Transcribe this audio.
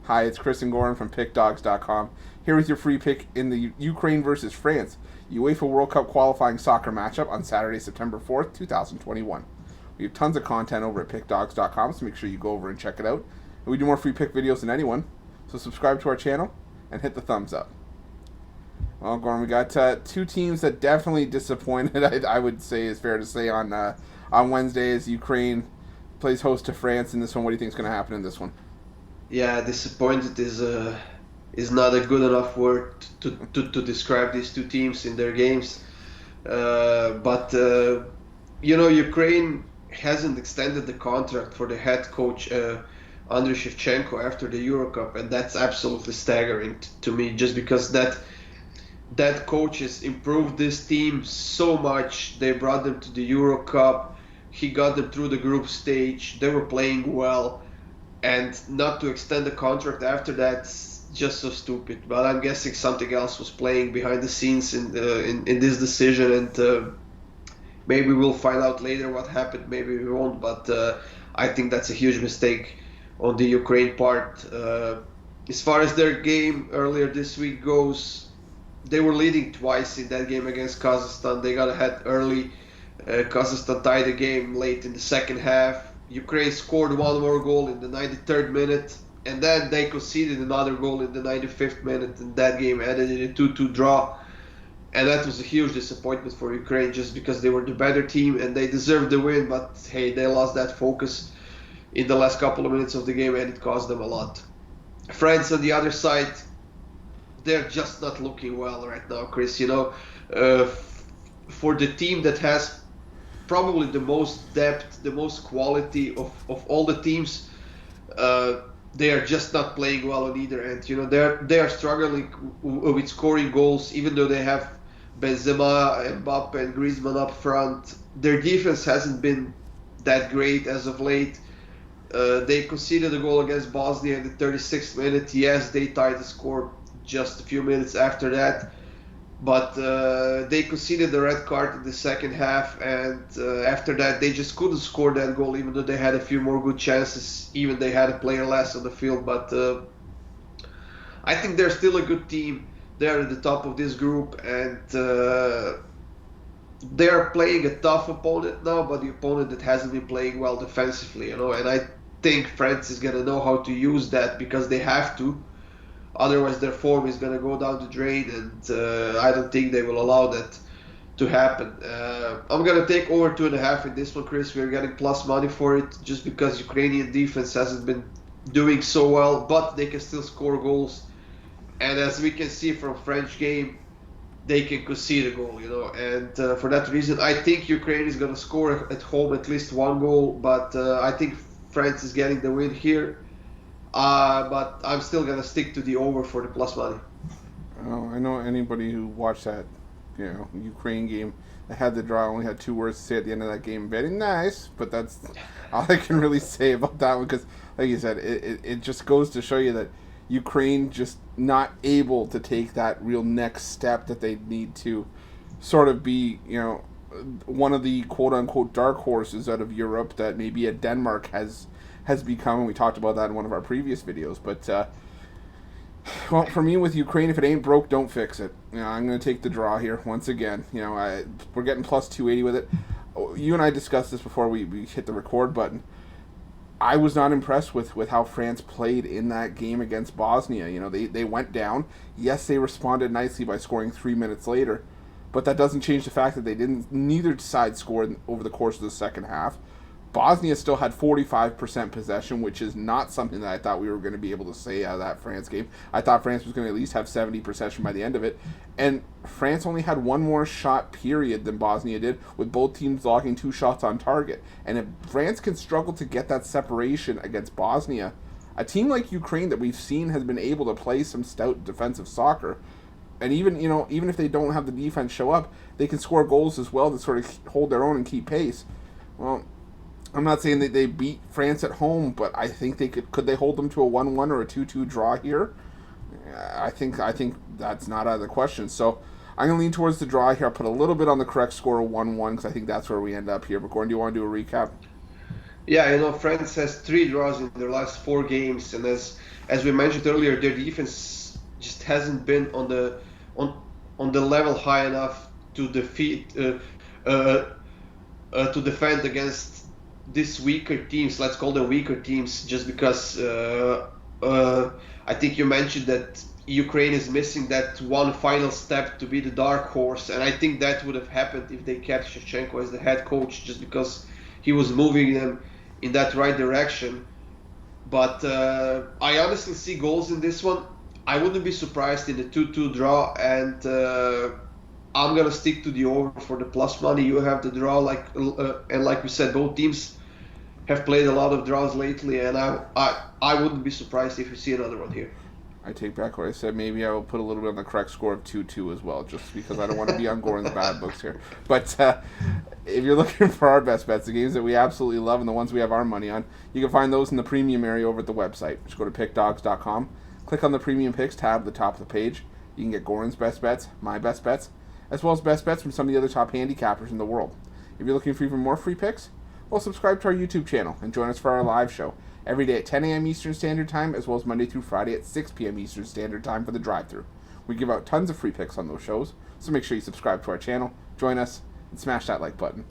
Hi, it's Chris and Goran from PickDogs.com, here with your free pick in the Ukraine versus France UEFA World Cup qualifying soccer matchup on Saturday, September 4th, 2021. We have tons of content over at PickDogs.com, so make sure you go over and check it out. And we do more free pick videos than anyone, so subscribe to our channel and hit the thumbs up. Well, Goran, we got two teams that definitely disappointed, I would say is fair to say, on Wednesday as Ukraine plays host to France in this one. What do you think is going to happen in this one? Yeah, disappointed is not a good enough word to describe these two teams in their games. But Ukraine hasn't extended the contract for the head coach Andriy Shevchenko after the Euro Cup, and that's absolutely staggering to me. Just because that coach has improved this team so much. They brought them to the Euro Cup. He got them through the group stage. They were playing well, and not to extend the contract after that's just so stupid. But I'm guessing something else was playing behind the scenes in this decision, and maybe we'll find out later what happened. Maybe we won't, but I think that's a huge mistake on the Ukraine part. As far as their game earlier this week goes, they were leading twice in that game against Kazakhstan. They got ahead early. Kazakhstan tied the game late in the second half. Ukraine scored one more goal in the 93rd minute, and then they conceded another goal in the 95th minute, and that game ended in a 2-2 draw. And that was a huge disappointment for Ukraine, just because they were the better team and they deserved the win. But hey, they lost that focus in the last couple of minutes of the game, and it cost them a lot. France on the other side, they're just not looking well right now, Chris. For the team that has probably the most depth, the most quality of all the teams, they are just not playing well on either end. They are struggling with scoring goals, even though they have Benzema, Mbappe, and Griezmann up front. Their defense hasn't been that great as of late. They conceded a goal against Bosnia in the 36th minute. Yes, they tied the score just a few minutes after that, but they conceded the red card in the second half, and after that they just couldn't score that goal, even though they had a few more good chances. Even they had a player less on the field, but I think they're still a good team. They're at the top of this group, and they're playing a tough opponent now, but the opponent that hasn't been playing well defensively, and I think France is going to know how to use that, because they have to. Otherwise, their form is going to go down the drain, and I don't think they will allow that to happen. I'm going to take over 2.5 in this one, Chris. We're getting plus money for it, just because Ukrainian defense hasn't been doing so well, but they can still score goals. And as we can see from French game, they can concede a goal, And for that reason, I think Ukraine is going to score at home at least one goal, but I think France is getting the win here. But I'm still going to stick to the over for the plus money. Oh, I know anybody who watched that, Ukraine game that had the draw only had two words to say at the end of that game. Very nice, but that's all I can really say about that one, because, like you said, it just goes to show you that Ukraine just not able to take that real next step that they need to sort of be, one of the quote-unquote dark horses out of Europe that maybe a Denmark has become, and we talked about that in one of our previous videos. But well, for me with Ukraine, if it ain't broke, don't fix it. I'm going to take the draw here once again. We're getting plus 280 with it. You and I discussed this before we hit the record button. I was not impressed with how France played in that game against Bosnia. They went down. Yes, they responded nicely by scoring 3 minutes later, but that doesn't change the fact that neither side scored over the course of the second half. Bosnia still had 45% possession, which is not something that I thought we were going to be able to say out of that France game. I thought France was going to at least have 70% possession by the end of it. And France only had one more shot period than Bosnia did, with both teams logging 2 shots on target. And if France can struggle to get that separation against Bosnia, a team like Ukraine that we've seen has been able to play some stout defensive soccer, and even if they don't have the defense show up, they can score goals as well to sort of hold their own and keep pace. Well, I'm not saying that they beat France at home, but I think they could they hold them to a 1-1 or a 2-2 draw here? I think that's not out of the question. So I'm going to lean towards the draw here. I'll put a little bit on the correct score of 1-1, because I think that's where we end up here. But Gordon, do you want to do a recap? Yeah, France has 3 draws in their last 4 games, and as we mentioned earlier, their defense just hasn't been on on the level high enough to uh, to defend against these weaker teams. Let's call them weaker teams, just because uh, I think you mentioned that Ukraine is missing that one final step to be the dark horse, and I think that would have happened if they kept Shevchenko as the head coach, just because he was moving them in that right direction. But I honestly see goals in this one. I wouldn't be surprised in the 2-2 draw, and I'm gonna stick to the over for the plus money. You have the draw, and like we said, both teams have played a lot of draws lately, and I wouldn't be surprised if you see another one here. I take back what I said. Maybe I will put a little bit on the correct score of 2-2 as well, just because I don't want to be on Goran's bad books here. But if you're looking for our best bets, the games that we absolutely love and the ones we have our money on, you can find those in the premium area over at the website. Just go to pickdogs.com, click on the premium picks tab at the top of the page. You can get Goran's best bets, my best bets, as well as best bets from some of the other top handicappers in the world. If you're looking for even more free picks, well, subscribe to our YouTube channel and join us for our live show every day at 10 a.m. Eastern Standard Time, as well as Monday through Friday at 6 p.m. Eastern Standard Time for the drive-thru. We give out tons of free picks on those shows, so make sure you subscribe to our channel, join us, and smash that like button.